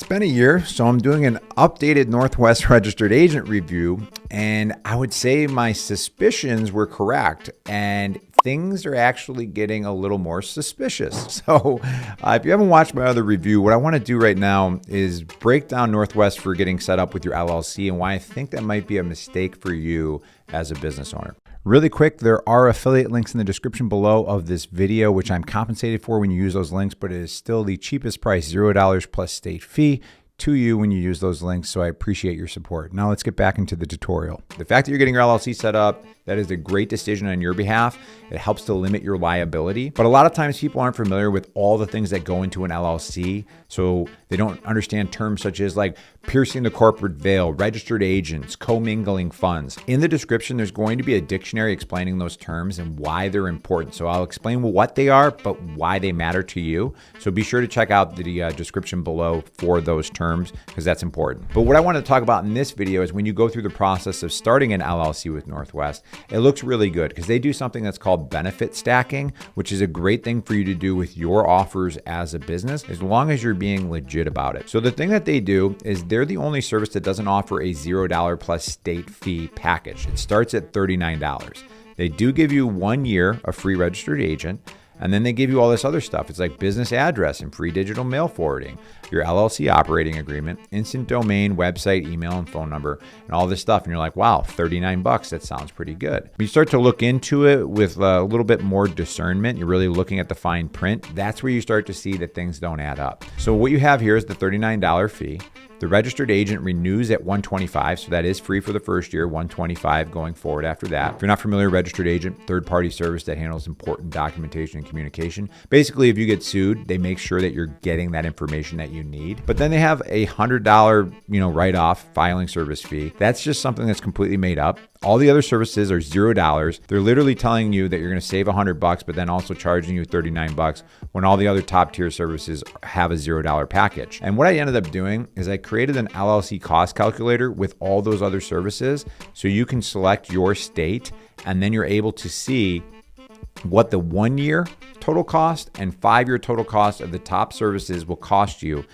It's been a year, so I'm doing an updated Northwest registered agent review, and I would say my suspicions were correct, and things are actually getting a little more suspicious. So if you haven't watched my other review, what I want to do right now is break down Northwest for getting set up with your LLC and why I think that might be a mistake for you as a business owner. Really quick, there are affiliate links in the description below of this video, which I'm compensated for when you use those links, but it is still the cheapest price, $0 plus state fee to you when you use those links. So I appreciate your support. Now let's get back into the tutorial. The fact that you're getting your LLC set up, that is a great decision on your behalf. It helps to limit your liability. But a lot of times people aren't familiar with all the things that go into an LLC. So they don't understand terms such as like piercing the corporate veil, registered agents, commingling funds. In the description, there's going to be a dictionary explaining those terms and why they're important. So I'll explain what they are, but why they matter to you. So be sure to check out the description below for those terms because that's important. But what I want to talk about in this video is when you go through the process of starting an LLC with Northwest, it looks really good because they do something that's called benefit stacking, which is a great thing for you to do with your offers as a business, as long as you're being legit about it. So the thing that they do is they're the only service that doesn't offer a $0 plus state fee package. It starts at $39. They do give you 1 year of free registered agent, and then they give you all this other stuff. It's like business address and free digital mail forwarding, your LLC operating agreement, instant domain, website, email, and phone number, and all this stuff. And you're like, wow, $39, that sounds pretty good. When you start to look into it with a little bit more discernment, you're really looking at the fine print. That's where you start to see that things don't add up. So what you have here is the $39 fee. The registered agent renews at $125, so that is free for the first year, $125 going forward after that. If you're not familiar, registered agent, third-party service that handles important documentation and communication. Basically, if you get sued, they make sure that you're getting that information that you need. But then they have a $100, write-off filing service fee. That's just something that's completely made up. All the other services are $0. They're literally telling you that you're going to save $100, but then also charging you $39 when all the other top tier services have a $0 package. And what I ended up doing is I created an LLC cost calculator with all those other services so you can select your state and then you're able to see what the 1 year total cost and 5 year total cost of the top services will cost you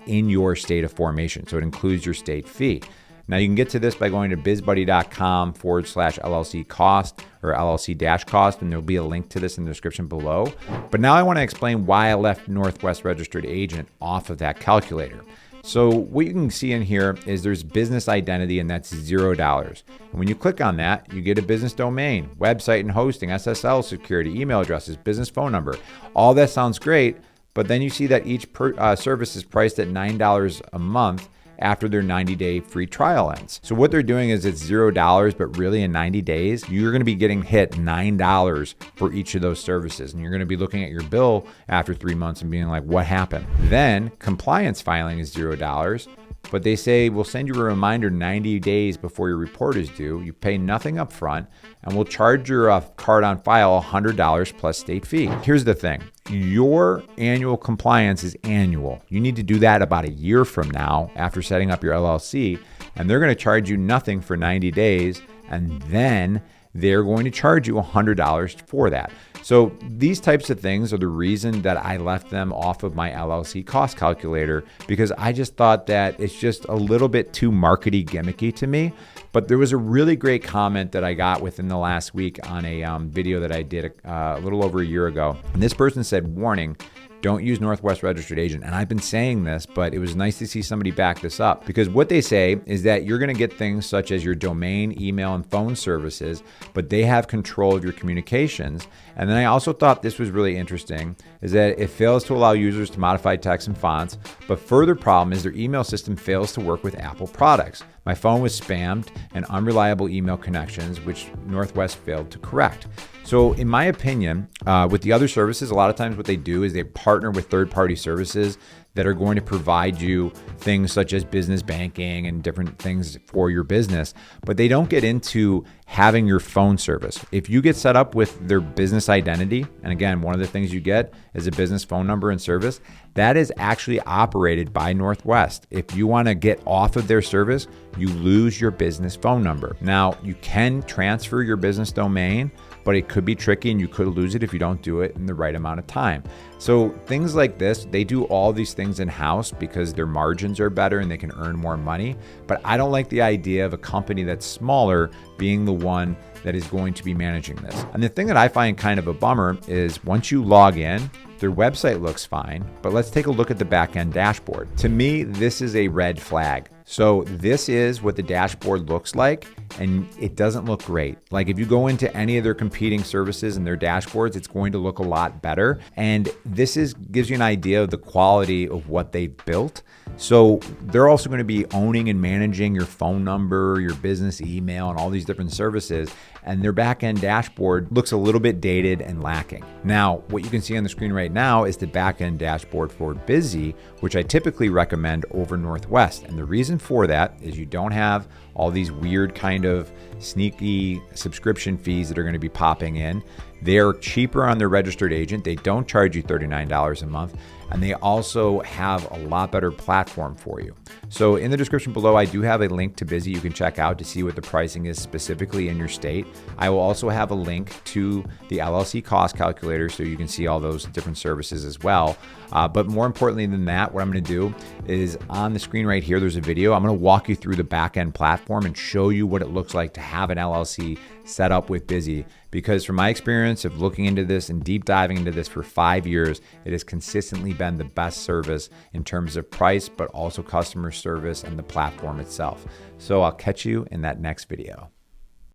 in your state of formation. So it includes your state fee. Now you can get to this by going to bizbuddy.com/LLC cost or LLC cost, and there'll be a link to this in the description below. But now I want to explain why I left Northwest Registered Agent off of that calculator. So what you can see in here is there's business identity, and that's $0. And when you click on that, you get a business domain, website and hosting, SSL security, email addresses, business phone number. All that sounds great, but then you see that each service is priced at $9 a month after their 90-day free trial ends. So what they're doing is it's $0, but really in 90 days, you're going to be getting hit $9 for each of those services. And you're going to be looking at your bill after 3 months and being like, what happened? Then compliance filing is $0. But they say, we'll send you a reminder 90 days before your report is due. You pay nothing up front, and we'll charge your card on file $100 plus state fee. Here's the thing. Your annual compliance is annual. You need to do that about a year from now after setting up your LLC, and they're going to charge you nothing for 90 days, and then they're going to charge you $100 for that. So these types of things are the reason that I left them off of my LLC cost calculator, because I just thought that it's just a little bit too markety gimmicky to me. But there was a really great comment that I got within the last week on a video that I did a little over a year ago. And this person said, warning, don't use Northwest Registered Agent. And I've been saying this, but it was nice to see somebody back this up, because what they say is that you're going to get things such as your domain, email, and phone services, but they have control of your communications. And then I also thought this was really interesting, is that it fails to allow users to modify text and fonts, but further problem is their email system fails to work with Apple products. My phone was spammed and unreliable email connections, which Northwest failed to correct. So in my opinion, with the other services, a lot of times what they do is they partner with third-party services that are going to provide you things such as business banking and different things for your business, but they don't get into having your phone service. If you get set up with their business identity, and again, one of the things you get is a business phone number and service, that is actually operated by Northwest. If you want to get off of their service, you lose your business phone number. Now, you can transfer your business domain, but it could be tricky and you could lose it if you don't do it in the right amount of time. So things like this, they do all these things in-house because their margins are better and they can earn more money. But I don't like the idea of a company that's smaller being the one that is going to be managing this. And the thing that I find kind of a bummer is once you log in, their website looks fine, but let's take a look at the back-end dashboard. To me, this is a red flag. So this is what the dashboard looks like, and it doesn't look great. Like if you go into any of their competing services and their dashboards, it's going to look a lot better. And this gives you an idea of the quality of what they've built. So they're also going to be owning and managing your phone number, your business email, and all these different services. And their back-end dashboard looks a little bit dated and lacking. Now, what you can see on the screen right now is the back-end dashboard for Bizee, which I typically recommend over Northwest. And the reason for that is you don't have all these weird kind of sneaky subscription fees that are going to be popping in. They're cheaper on their registered agent. They don't charge you $39 a month. And they also have a lot better platform for you. So in the description below, I do have a link to Bizee you can check out to see what the pricing is specifically in your state. I will also have a link to the LLC cost calculator so you can see all those different services as well. But more importantly than that, what I'm going to do is on the screen right here, there's a video. I'm going to walk you through the back-end platform and show you what it looks like to have an LLC set up with Bizee. Because from my experience of looking into this and deep diving into this for 5 years, it has consistently been the best service in terms of price, but also customer service and the platform itself. So I'll catch you in that next video.